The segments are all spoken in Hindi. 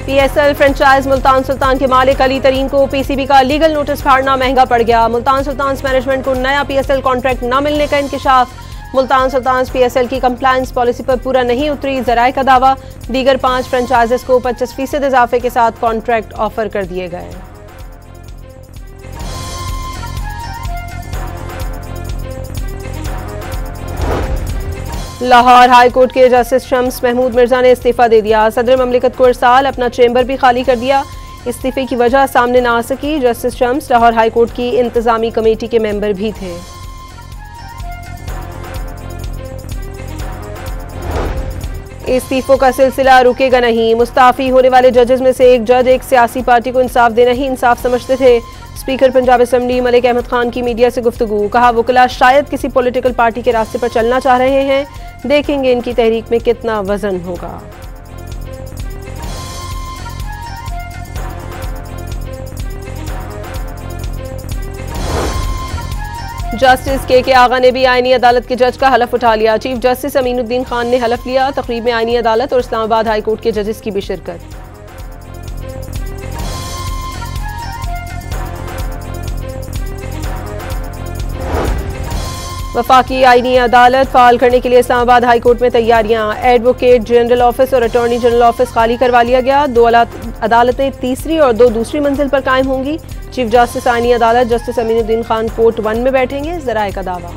PSL फ्रेंचाइज मुल्तान सुल्तान के मालिक अली तरीन को PCB का लीगल नोटिस फाड़ना महंगा पड़ गया। मुल्तान सुल्तान मैनेजमेंट को नया PSL कॉन्ट्रैक्ट न मिलने का इंकिशाफ। मुल्तान सुल्तान PSL की कंप्लायंस पॉलिसी पर पूरा नहीं उतरी, ज़राए का दावा। दीगर 5 फ्रेंचाइजेस को 25% इजाफे के साथ कॉन्ट्रैक्ट ऑफर कर दिए गए। लाहौर हाई कोर्ट के जस्टिस शम्स महमूद मिर्जा ने इस्तीफा दे दिया। सदर ममलिकत को इरसाल, अपना चेंबर भी खाली कर दिया। इस्तीफे की वजह सामने ना आ सकी। Justice Shams Lahore high court की इंतजामी कमेटी के मेंबर भी थे। इस्तीफों का सिलसिला रुकेगा नहीं। मुस्ताफी होने वाले जजेस में से एक जज एक सियासी पार्टी को इंसाफ देना ही इंसाफ समझते थे। स्पीकर पंजाब असेंबली मलिक अहमद खान की मीडिया से गुफ्तगू, कहा वकला शायद किसी पॉलिटिकल पार्टी के रास्ते पर चलना चाह रहे हैं, देखेंगे इनकी तहरीक में कितना वजन होगा। जस्टिस के आगा ने भी आईनी अदालत के जज का हलफ उठा लिया। चीफ जस्टिस अमीनुद्दीन खान ने हलफ लिया। तकरीब में आईनी अदालत और इस्लामाबाद हाई कोर्ट के जजेस की भी शिरकत। वफाकी आईनी अदालत फाल करने के लिए इस्लामाबाद हाई कोर्ट में तैयारियां। एडवोकेट जनरल ऑफिस और अटॉर्नी जनरल ऑफिस खाली करवा लिया गया। 2 अदालतें तीसरी और 2 दूसरी मंजिल पर कायम होंगी। चीफ जस्टिस आईनी अदालत जस्टिस अमीनुद्दीन खान कोर्ट 1 में बैठेंगे, ज़राए का दावा।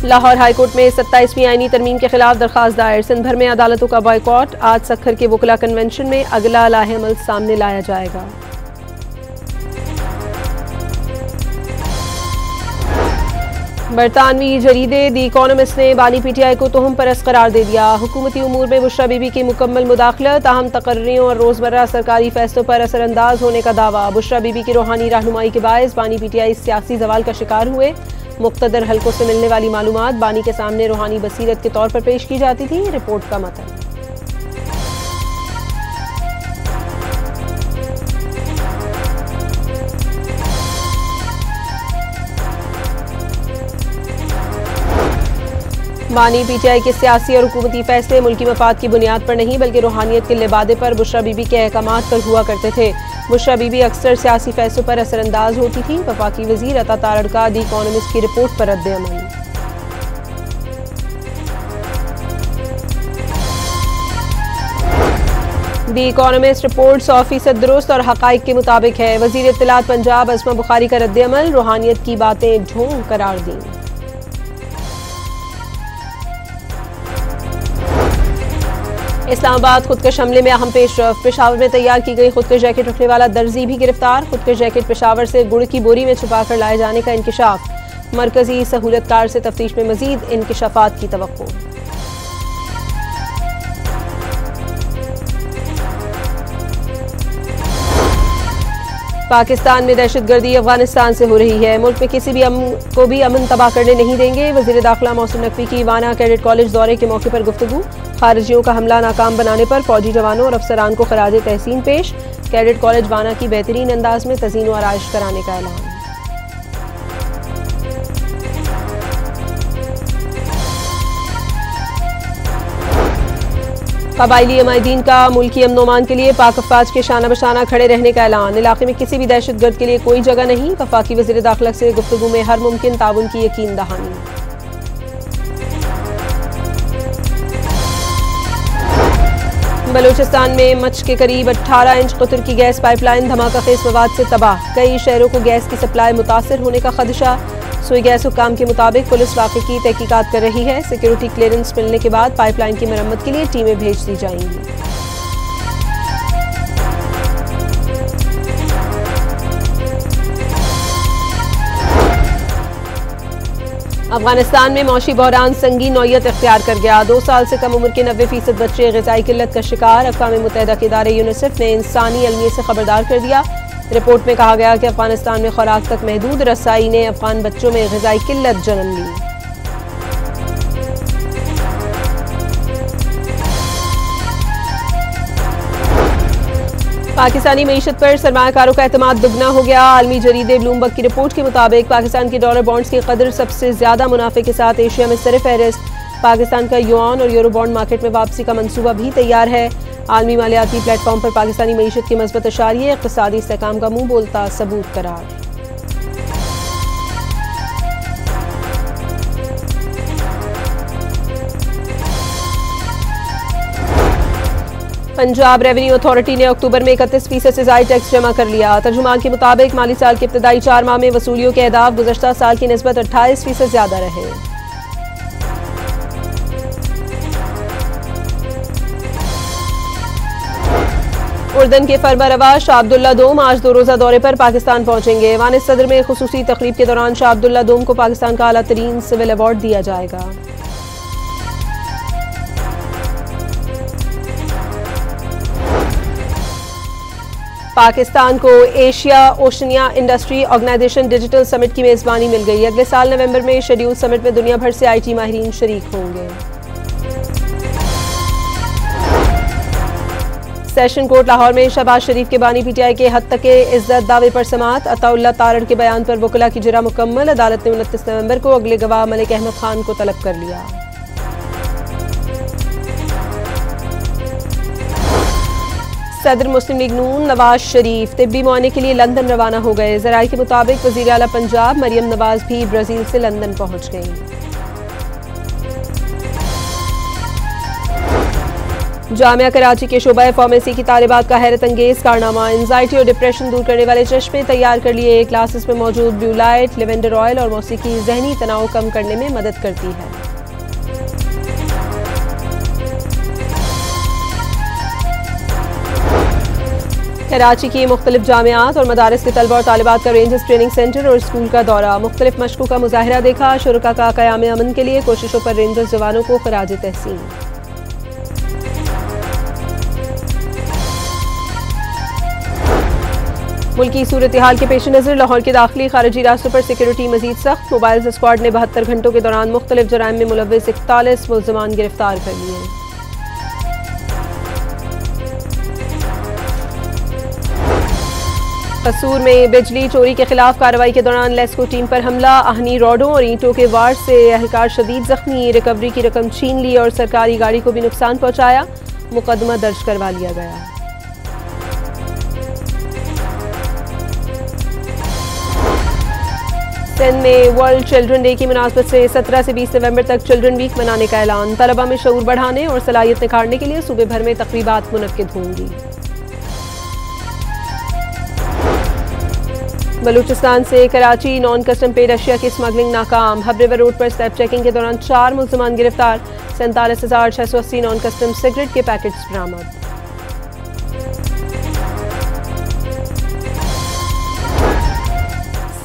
लाहौर हाई कोर्ट में 27वीं आईनी तरमीम के खिलाफ दरखास्त दायर। सिंध भर में अदालतों का बॉयकॉट। आज सखर के वकला कन्वेंशन में अगला लाहेअमल सामने लाया जाएगा। बरतानवी जरीदे दी इकोनॉमिस्ट ने बानी PTI को तोहम परस्त करार दे दिया। हुकूमती उमूर में बुशरा बीबी की मुकम्मल मुदाखलत, ताहम तकर्रियों और रोज़मर्रा सरकारी फैसलों पर असरअंदाज होने का दावा। बुशरा बीबी की रूहानी रहनुमाई के बायस बानी PTI सियासी जवाल का शिकार हुए। मुख्तदर हलकों से मिलने वाली मालूमात बानी के सामने रूहानी बसीरत के तौर पर पेश की जाती थी। रिपोर्ट का मतन। बानी PTI के सियासी और हुकूमती फैसले मुल्की मफाद की बुनियाद पर नहीं बल्कि रूहानियत के लिबादे पर बुशरा बीबी के अहकामात पर हुआ करते थे। बुशरा बीबी अक्सर सियासी फैसलों पर असरअंदाज होती थी। वफाकी वजीर अता तारड़का दी इकोनॉमिस्ट की रिपोर्ट पर रद्द-ए-अमल। दी इकोनॉमिस्ट रिपोर्ट 100% दुरुस्त और हकाइक के मुताबिक है। वजीर इत्तलात पंजाब अस्मा बुखारी का रद्द-ए-अमल, रूहानियत की बातें ढोंग करार दी। इस्लामाबाद खुदकश हमले में अहम पेशरफ। पेशावर में तैयार की गई खुदकश जैकेट रखने वाला दर्जी भी गिरफ्तार। खुदकश जैकेट पेशावर से गुड़ की बोरी में छुपाकर लाए जाने का इंकिशाफ। मरकजी सहूलतकार से तफ्तीश में मजीद इंकिशाफात की तवक्को। पाकिस्तान में दहशतगर्दी अफगानिस्तान से हो रही है। मुल्क में किसी भी को भी अमन तबाह करने नहीं देंगे। वजीर दाखिला मोहसिन नकवी की वाना कैडेट कॉलेज दौरे के मौके पर गुफ्तगू। खारिजियों का हमला नाकाम बनाने पर फौजी जवानों और अफसरान को खराज तहसीन पेश। कैडेट कॉलेज वाना की बेहतरीन अंदाज में तज़ीन व आराइश कराने का ऐलान। कबायली अमायदीन का मुल्की अमन अमान के लिए पाक अफवाज के शाना बशाना खड़े रहने का ऐलान। इलाके में किसी भी दहशतगर्द के लिए कोई जगह नहीं। वफाकी वज़ीर दाखिला से गुफ्तगू में हर मुमकिन ताउन की यकीन दहानी। बलूचिस्तान में मच के करीब 18 इंच कतर की गैस पाइपलाइन धमाकाखेज मवाद से तबाह। कई शहरों को गैस की सप्लाई मुतासर होने का खदशा। सुई गैस हुक्काम के मुताबिक पुलिस वाक़े की तहकीकात कर रही है। सिक्योरिटी क्लियरेंस मिलने के बाद पाइपलाइन की मरम्मत के लिए टीमें भेज दी जाएंगी। अफगानिस्तान में मौशी बहरान संगीन नौयत इख्तियार कर गया। 2 साल से कम उम्र के 90% बच्चे ग़िज़ाई किल्लत का शिकार। अक़वाम मुत्तहिदा के इदारे यूनिसेफ ने इंसानी अलमियत से खबरदार कर दिया। रिपोर्ट में कहा गया कि अफगानिस्तान में खुराक तक महदूद रसाई ने अफगान बच्चों में ग़िज़ाई किल्लत जन्म ली। पाकिस्तानी मईशत पर सरमायाकारों का एतमाद दुगना हो गया। आलमी जरीदे ब्लूमबर्ग की रिपोर्ट के मुताबिक पाकिस्तान के डॉलर बॉन्ड्स की कदर सबसे ज्यादा मुनाफे के साथ एशिया में सर फहरिस्त। पाकिस्तान का युआन और यूरो बॉन्ड मार्केट में वापसी का मंसूबा भी तैयार है। आलमी मालियाती प्लेटफॉर्म पर पाकिस्तानी मईशत की मजबूत इशारिये इक़्तिसादी इस्तेहकाम का मुंह बोलता सबूत करार। पंजाब रेवेन्यू अथॉरिटी ने अक्टूबर में 31% से ज़ायद टैक्स जमा कर लिया। तर्जुमान के मुताबिक माली साल के इब्तदाई 4 माह में वसूलियों के अहदाफ गुज़श्ता साल की निस्बत 28% ज्यादा रहे। उर्दन के फरमारवा शाह अब्दुल्ला दोम आज 2 रोज़ा दौरे पर पाकिस्तान पहुंचेंगे। ऐवान सदर में खुसूसी तकरीब के दौरान शाह अब्दुल्ला दोम को पाकिस्तान का आला तरीन सिविल अवार्ड दिया जाएगा। पाकिस्तान को Asia Oceania industry organization digital summit की मेजबानी मिल गई। अगले साल नवंबर में शेड्यूल समिट में दुनिया भर से IT माहिरीन शरीक होंगे। सेशन कोर्ट लाहौर में शहबाज शरीफ के बानी PTI के हद तक के इज्जत दावे पर समाअत। अताउल्ला तारड़ के बयान पर वकला की जरा मुकम्मल। अदालत ने 29 नवंबर को अगले गवाह मलिक अहमद खान को तलब कर लिया। सदर मुस्लिम लीग नून नवाज शरीफ तिब्बी मुआयने के लिए लंदन रवाना हो गए। ज़राए के मुताबिक वज़ीर आला पंजाब मरियम नवाज भी ब्राज़ील से लंदन पहुंच गईं। जामिया कराची के शोबा फार्मेसी की तालिबात का हैरत अंगेज कारनामा। एंजाइटी और डिप्रेशन दूर करने वाले चश्मे तैयार कर लिए। क्लासेस में मौजूद ब्लू लाइट, लेवेंडर ऑयल और मौसीकी जहनी तनाव कम करने में मदद करती है। कराची की मुख्तलिफ जामियात और मदारिस के तलबा और तालिबात का रेंजर्स ट्रेनिंग सेंटर और स्कूल का दौरा। मुख्तलिफ मशकों का मुजाहिरा देखा। शुरका का क़याम अमन के लिए कोशिशों पर रेंजर्स जवानों को खराज तहसीन। मुल्की सूरत हाल के पेश नज़र लाहौर के दाखिली खारजी रास्तों पर सिक्योरिटी मजीद सख्त। मोबाइल स्क्वाड ने 72 घंटों के दौरान मुख्तलिफ जराइम में मुलव्विस 41 मुल्ज़िमान गिरफ्तार कर लिए। कसूर में बिजली चोरी के खिलाफ कार्रवाई के दौरान लेस्को टीम पर हमला। आहनी रॉडों और ईंटों के वार से एहलकार शदीद जख्मी। रिकवरी की रकम छीन ली और सरकारी गाड़ी को भी नुकसान पहुंचाया। मुकदमा दर्ज करवा लिया गया। सिंध में वर्ल्ड चिल्ड्रन डे की मुनासबत से 17 से 20 नवंबर तक चिल्ड्रन वीक मनाने का ऐलान। तलबा में शऊर बढ़ाने और सलाहियत निखारने के लिए सूबे भर में तकरीबात मुनक्किद होंगी। बलूचिस्तान से कराची नॉन कस्टम पेड अशिया की स्मगलिंग नाकाम। हब रिवर रोड पर स्टेप चेकिंग के दौरान 4 मुल्ज़िमान गिरफ्तार। 47,680 नॉन कस्टम सिगरेट के पैकेट्स बरामद।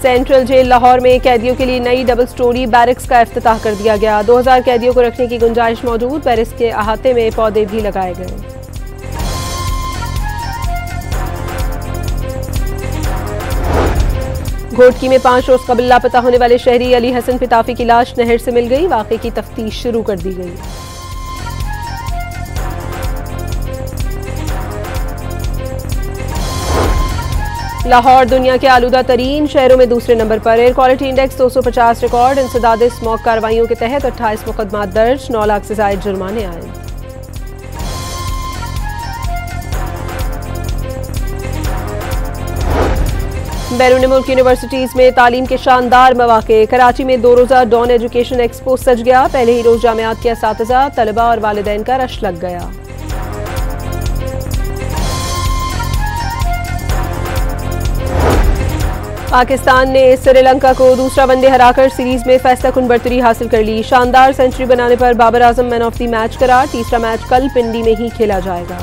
सेंट्रल जेल लाहौर में कैदियों के लिए नई डबल स्टोरी बैरिक्स का इफ्तिताह कर दिया गया। 2000 कैदियों को रखने की गुंजाइश मौजूद। बैरिक्स के अहाते में पौधे भी लगाए गए। घोटकी में 5 रोज कबल लापता होने वाले शहरी अली हसन पिताफी की लाश नहर से मिल गई। वाक़े की तफ्तीश शुरू कर दी गई। लाहौर दुनिया के आलूदा तरीन शहरों में दूसरे नंबर पर। Air quality index 250 record. इंसदाद स्मॉग कार्रवाइयों के तहत 28 मुकदमा दर्ज। 9 लाख से ज़ायद जुर्माने आए। बैरून मुल्क यूनिवर्सिटीज़ में तालीम के शानदार मौके। कराची में 2 रोज़ा डॉन एजुकेशन एक्सपो सज गया। पहले ही रोज़ जामियात के असातिज़ा, तलबा और वालिदैन का रश लग गया। पाकिस्तान ने श्रीलंका को दूसरा वनडे हराकर सीरीज में फैसलाकुन बरतरी हासिल कर ली। शानदार सेंचुरी बनाने पर Babar Azam man of the match करार। तीसरा मैच कल पिंडी में ही खेला जाएगा।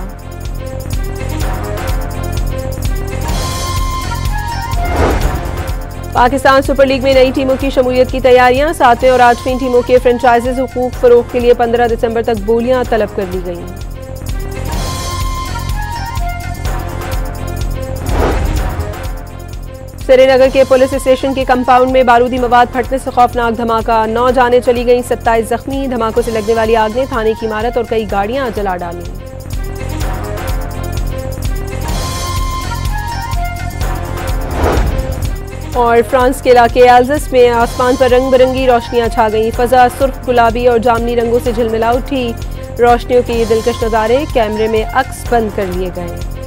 पाकिस्तान सुपर लीग में नई टीमों की शमूलियत की तैयारियां। 7वें और 8वीं टीमों के फ्रेंचाइजीज हुकूक फरोख्त के लिए 15 दिसंबर तक बोलियां तलब कर ली गईं। श्रीनगर के पुलिस स्टेशन के कंपाउंड में बारूदी मवाद फटने से खौफनाक धमाका। 9 जानें चली गईं, 27 जख्मी। धमाकों से लगने वाली आग ने थाने की इमारत और कई गाड़ियां जला डाली। और फ्रांस के इलाके एल्जस में आसमान पर रंग बिरंगी रोशनियां छा गईं। फजा सुर्ख, गुलाबी और जामनी रंगों से झिलमिला उठी। रोशनियों के ये दिलकश नज़ारे कैमरे में अक्स बंद कर लिए गए।